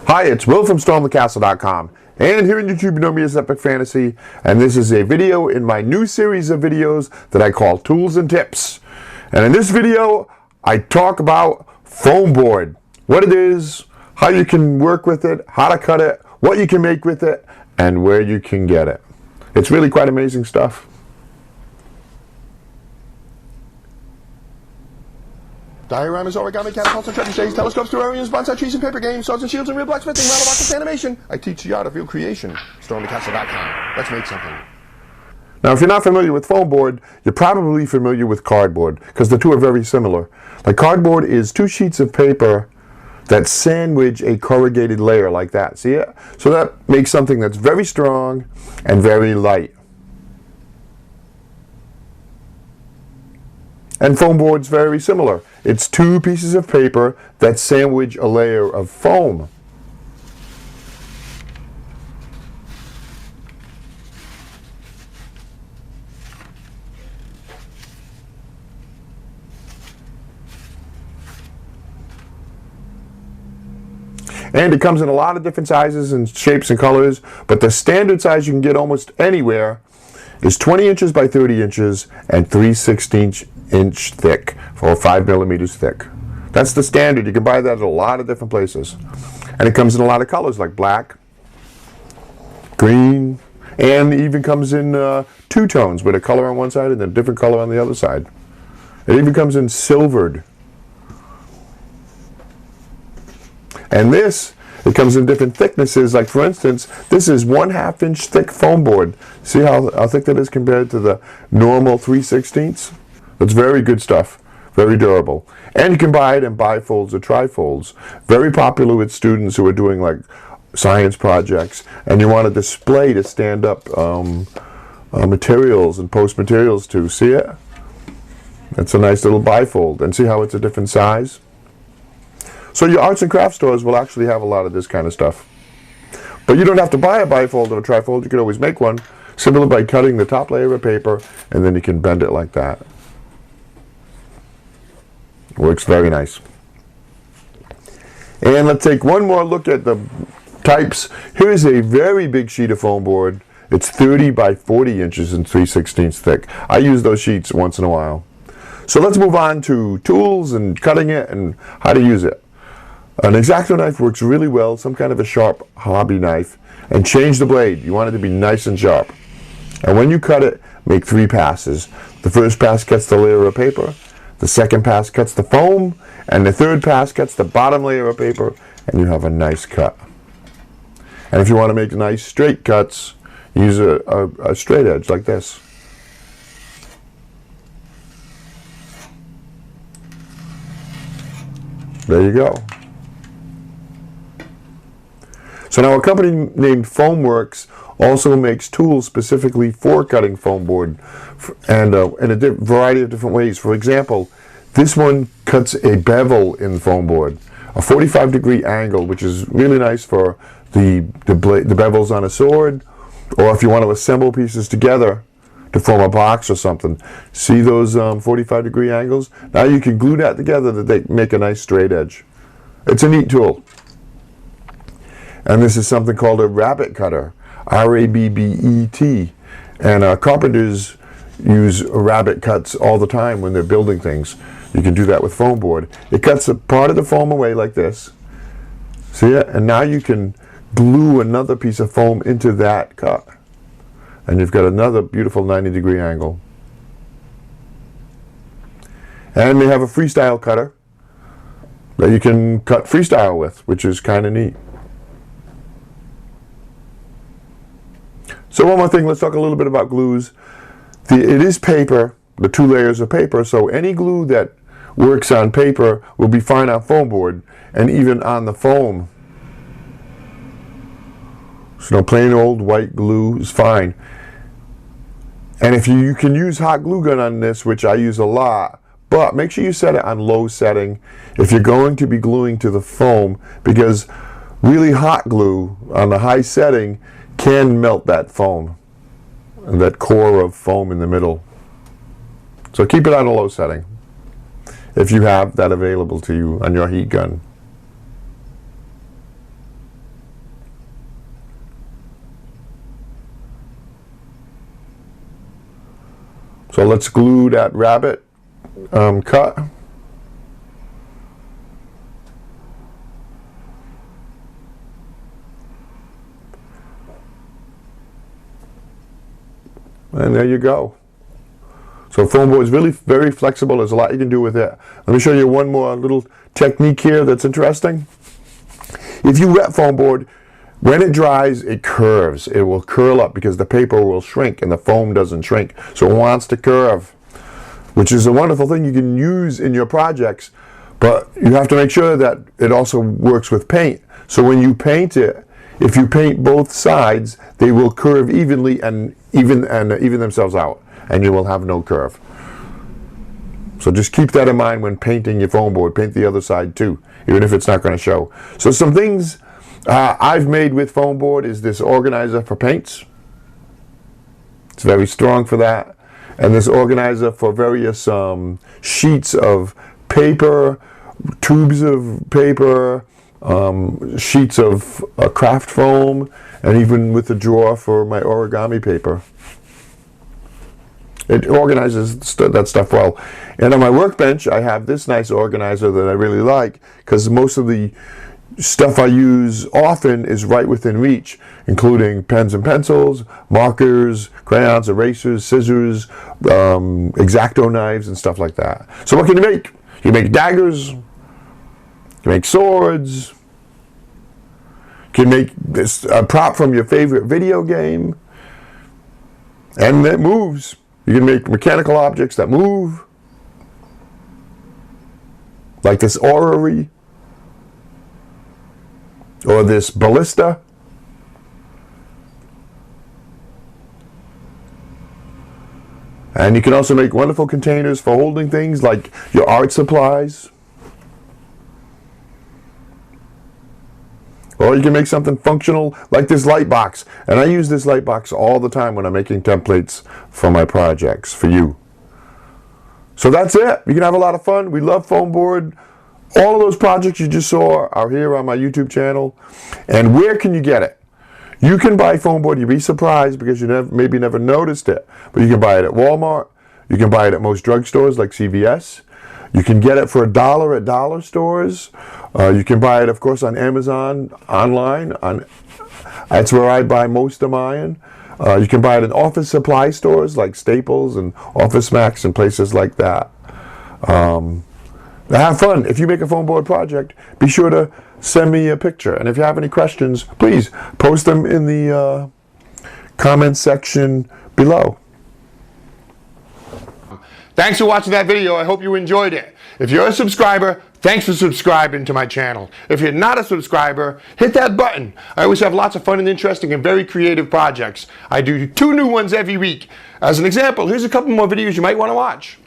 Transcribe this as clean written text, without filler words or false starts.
Hi, it's Will from StormTheCastle.com, and here on YouTube you know me as Epic Fantasy, and this is a video in my new series of videos that I call Tools and Tips. And in this video, I talk about foam board, what it is, how you can work with it, how to cut it, what you can make with it, and where you can get it. It's really quite amazing stuff. Dioramas, origami, catapults, and trebuchets, telescopes, terrariums, bonsai trees, and paper games, swords and shields, and real blacksmithing, model boxes, animation. I teach the art of real creation. StormTheCastle.com. Let's make something. Now, if you're not familiar with foam board, you're probably familiar with cardboard, because the two are very similar. Like, cardboard is two sheets of paper that sandwich a corrugated layer like that. See it? So that makes something that's very strong and very light. And foam board's very similar. It's two pieces of paper that sandwich a layer of foam. And it comes in a lot of different sizes and shapes and colors, but the standard size you can get almost anywhere is 20 inches by 30 inches and 3/16 inch thick, or 5 millimeters thick. That's the standard. You can buy that at a lot of different places. And it comes in a lot of colors like black, green, and it even comes in two tones with a color on one side and a different color on the other side. It even comes in silvered. And this, it comes in different thicknesses. Like, for instance, this is 1/2 inch thick foam board. See how thick that is compared to the normal 3/16? It's very good stuff, very durable. And you can buy it in bifolds or trifolds. Very popular with students who are doing like science projects and you want a display to stand up materials and post materials to. See it? It's a nice little bifold. And see how it's a different size? So your arts and crafts stores will actually have a lot of this kind of stuff. But you don't have to buy a bifold or a trifold. You can always make one simply by cutting the top layer of paper, and then you can bend it like that. Works very nice. And let's take one more look at the types. Here's a very big sheet of foam board. It's 30 by 40 inches and 3/16 thick. I use those sheets once in a while. So let's move on to tools and cutting it and how to use it. An X-Acto knife works really well, some kind of a sharp hobby knife, and change the blade. You want it to be nice and sharp. And when you cut it, make 3 passes. The first pass cuts the layer of paper, the second pass cuts the foam, and the third pass cuts the bottom layer of paper, and you have a nice cut. And if you want to make nice straight cuts, use a straight edge like this. There you go. So now a company named Foamworks also makes tools specifically for cutting foam board, and in a variety of different ways. For example, this one cuts a bevel in foam board, a 45-degree angle, which is really nice for the bevels on a sword, or if you want to assemble pieces together to form a box or something. See those 45-degree angles? Now you can glue that together to make a nice straight edge. It's a neat tool. And this is something called a rabbet cutter, R-A-B-B-E-T. And carpenters use rabbet cuts all the time when they're building things. You can do that with foam board. It cuts a part of the foam away like this. See it? And now you can glue another piece of foam into that cut. And you've got another beautiful 90-degree angle. And they have a freestyle cutter that you can cut freestyle with, which is kind of neat. So one more thing, let's talk a little bit about glues. It is paper, the 2 layers of paper, so any glue that works on paper will be fine on foam board and even on the foam. So plain old white glue is fine. And if you can use hot glue gun on this, which I use a lot, but make sure you set it on low setting if you're going to be gluing to the foam, because really hot glue on the high setting can melt that foam, and that core of foam in the middle. So keep it on a low setting if you have that available to you on your heat gun. So let's glue that rabbet cut. And there you go. So foam board is really very flexible. There's a lot you can do with it. Let me show you one more little technique here that's interesting. If you wet foam board, when it dries, it curves. It will curl up because the paper will shrink and the foam doesn't shrink. So it wants to curve, which is a wonderful thing you can use in your projects, but you have to make sure that it also works with paint. So when you paint it, if you paint both sides, they will curve evenly and even themselves out, and you will have no curve. So just keep that in mind when painting your foam board. Paint the other side too, even if it's not going to show. So some things I've made with foam board is this organizer for paints. It's very strong for that. And this organizer for various sheets of paper, tubes of paper, sheets of craft foam, and even with a drawer for my origami paper. It organizes that stuff well. And on my workbench, I have this nice organizer that I really like, because most of the stuff I use often is right within reach, including pens and pencils, markers, crayons, erasers, scissors, X-Acto knives, and stuff like that. So what can you make? You make daggers, you make swords, you can make this a prop from your favorite video game, and it moves. You can make mechanical objects that move, like this Orrery, or this Ballista. And you can also make wonderful containers for holding things like your art supplies. Or you can make something functional like this light box. And I use this light box all the time when I'm making templates for my projects, for you. So that's it. You can have a lot of fun. We love foam board. All of those projects you just saw are here on my YouTube channel. And where can you get it? You can buy foam board. You'd be surprised because you maybe never noticed it. But you can buy it at Walmart. You can buy it at most drugstores like CVS. You can get it for $1 at dollar stores. You can buy it, of course, on Amazon, online. That's where I buy most of mine. You can buy it in office supply stores like Staples and Office Max and places like that. Have fun. If you make a foam board project, be sure to send me a picture. And if you have any questions, please post them in the comment section below. Thanks for watching that video. I hope you enjoyed it. If you're a subscriber, thanks for subscribing to my channel. If you're not a subscriber, hit that button. I always have lots of fun and interesting and very creative projects. I do 2 new ones every week. As an example, here's a couple more videos you might want to watch.